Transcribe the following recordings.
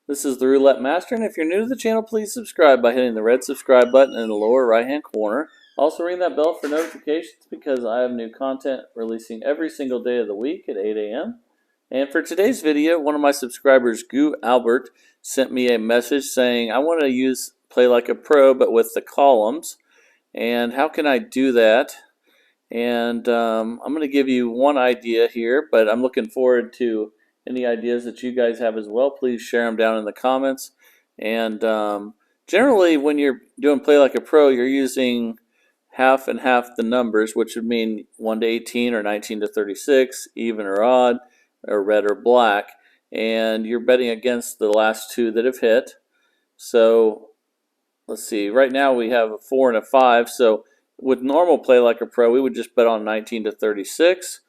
This is the Roulette Master, and if you're new to the channel, please subscribe by hitting the red subscribe button in the lower right-hand corner. Also ring that bell for notifications because I have new content releasing every single day of the week at 8 a.m. And for today's video, one of my subscribers, Goo Albert, sent me a message saying, I want to use Play Like a Pro, but with the columns. And how can I do that? And I'm going to give you one idea here, but I'm looking forward to any ideas that you guys have as well. Please share them down in the comments. And generally, when you're doing Play Like a Pro, you're using half and half the numbers, which would mean 1 to 18 or 19 to 36, even or odd, or red or black. And you're betting against the last two that have hit. So let's see, right now we have a 4 and a 5. So with normal Play Like a Pro, we would just bet on 19 to 36,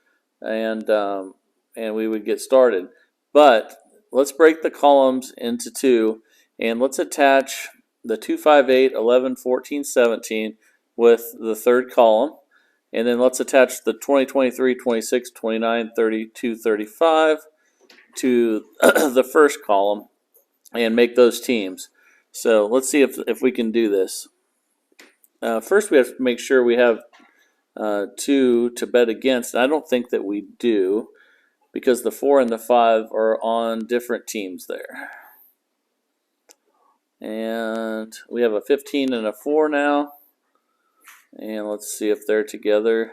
and we would get started. But let's break the columns into two, and let's attach the 2, 5, 8, 11, 14, 17 with the third column, and then let's attach the 20, 23, 26, 29, 32, 35 to the first column and make those teams. So let's see if we can do this. First, we have to make sure we have 2 to bet against. I don't think that we do because the 4 and the 5 are on different teams there. And we have a 15 and a 4 now. And let's see if they're together.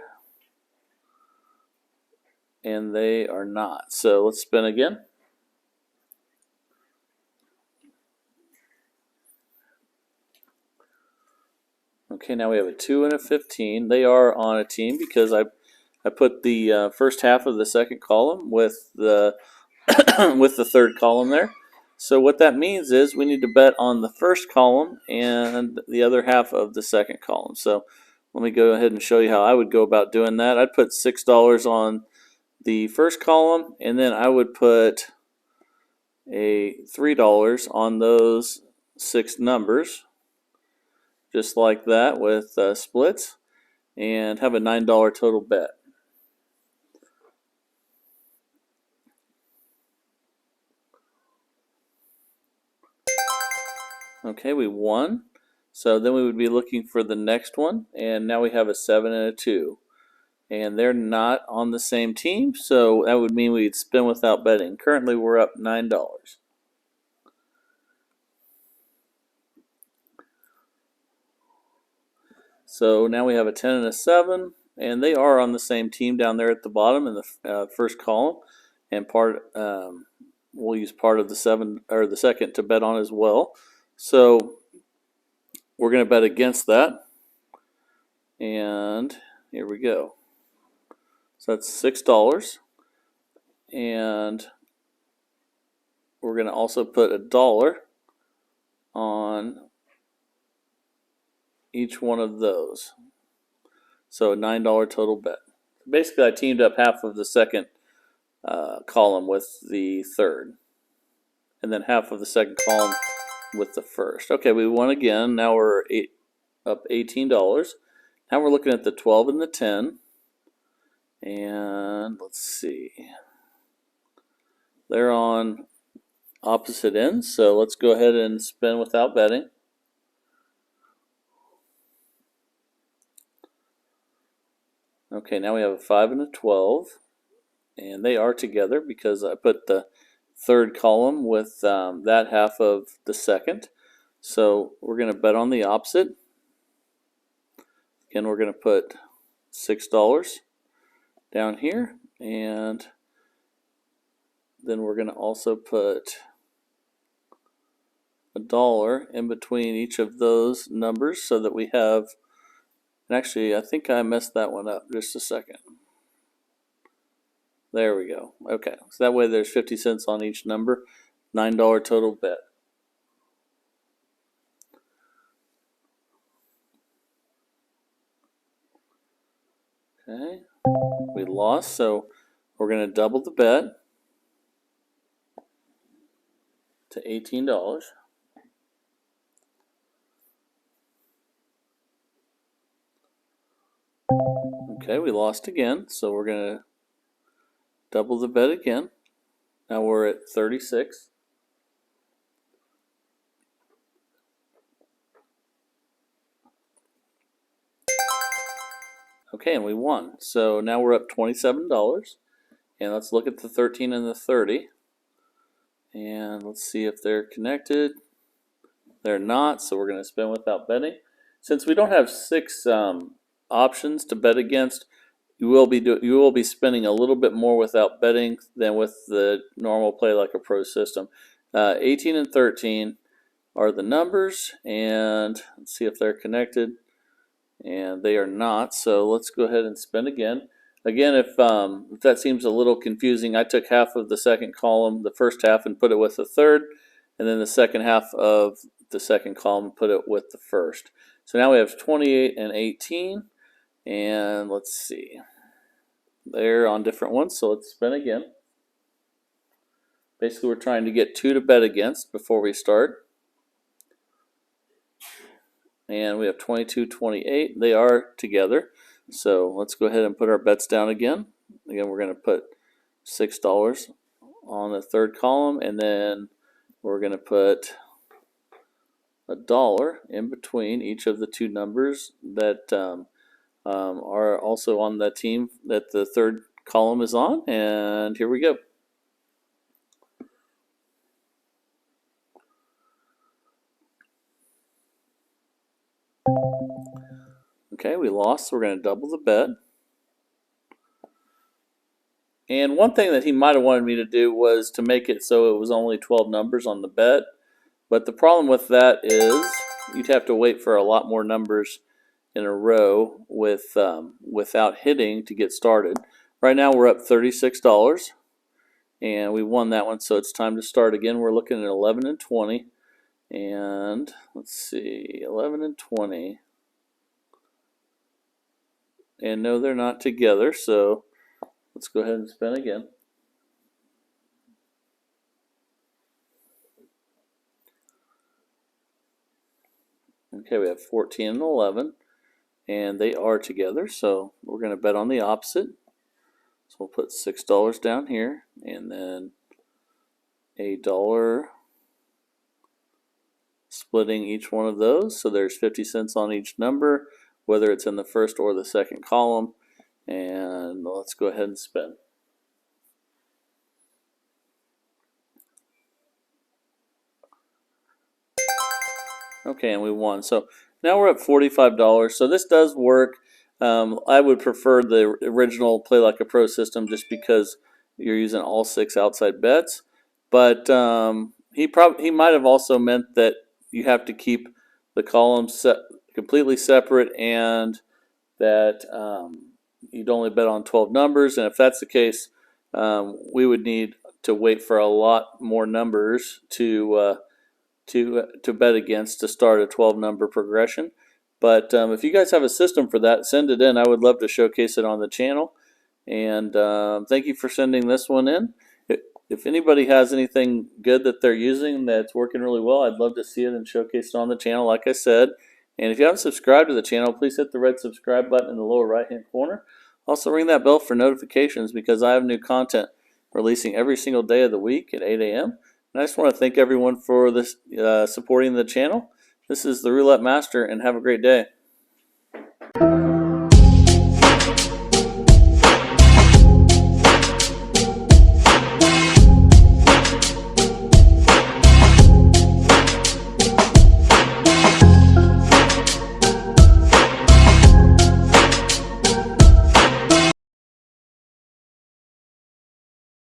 And they are not. So let's spin again. Okay, now we have a 2 and a 15. They are on a team because I put the first half of the second column with the with the third column there. So what that means is we need to bet on the first column and the other half of the second column. So let me go ahead and show you how I would go about doing that. I'd put $6 on the first column, and then I would put a $3 on those 6 numbers, just like that with splits, and have a $9 total bet. Okay, we won. So then we would be looking for the next one, and now we have a 7 and a 2. And they're not on the same team, so that would mean we'd spin without betting. Currently we're up $9. So now we have a 10 and a 7, and they are on the same team down there at the bottom in the first column, and we'll use part of the 7 or the second to bet on as well. So we're going to bet against that, and here we go. So that's $6, and we're going to also put $1 on each one of those. So a $9 total bet. Basically, I teamed up half of the second column with the third, and then half of the second column with the first. Okay, we won again. Now we're up $18. Now we're looking at the 12 and the 10. And let's see. They're on opposite ends, so let's go ahead and spin without betting. Okay, now we have a 5 and a 12, and they are together because I put the third column with that half of the second. So we're going to bet on the opposite. Again, we're going to put $6 down here, and then we're going to also put $1 in between each of those numbers so that we have, and actually I think I messed that one up just a second. There we go. Okay, so that way there's 50 cents on each number, $9 total bet. Okay, we lost, so we're going to double the bet to $18. Okay, we lost again, so we're going to double the bet again. Now we're at 36. Okay, and we won. So now we're up $27. And let's look at the 13 and the 30. And let's see if they're connected. They're not, so we're going to spin without betting. Since we don't have 6 options to bet against, you will be spending a little bit more without betting than with the normal Play Like a Pro system. 18 and 13 are the numbers, and let's see if they're connected. And they are not, so let's go ahead and spin again. Again, if that seems a little confusing, I took half of the second column, the first half, and put it with the third, and then the second half of the second column and put it with the first. So now we have 28 and 18, and let's see. They're on different ones, so let's spin again. Basically, we're trying to get 2 to bet against before we start. And we have 22, 28. They are together. So let's go ahead and put our bets down again. Again, we're going to put $6 on the third column, and then we're going to put $1 in between each of the 2 numbers that are also on the team that the third column is on. And here we go. Okay, we lost, so we're going to double the bet. And one thing that he might have wanted me to do was to make it so it was only 12 numbers on the bet. But the problem with that is you'd have to wait for a lot more numbers in a row without hitting to get started. Right now we're up $36, and we won that one, so it's time to start again. We're looking at 11 and 20, and let's see, 11 and 20. And no, they're not together, so let's go ahead and spin again. Okay, we have 14 and 11, and they are together, so we're going to bet on the opposite. So we'll put $6 down here, and then $1 splitting each one of those. So there's 50 cents on each number, whether it's in the first or the second column. And let's go ahead and spin. Okay, and we won. So now we're at $45. So this does work. I would prefer the original Play Like a Pro system just because you're using all 6 outside bets. But he might have also meant that you have to keep the columns completely separate, and that you'd only bet on 12 numbers. And if that's the case, we would need to wait for a lot more numbers to bet against to start a 12-number progression. But if you guys have a system for that, send it in. I would love to showcase it on the channel. And thank you for sending this one in. If anybody has anything good that they're using that's working really well, I'd love to see it and showcase it on the channel, like I said. And if you haven't subscribed to the channel, please hit the red subscribe button in the lower right-hand corner. Also ring that bell for notifications, because I have new content releasing every single day of the week at 8 a.m. And I just want to thank everyone for this supporting the channel. This is the Roulette Master, and have a great day.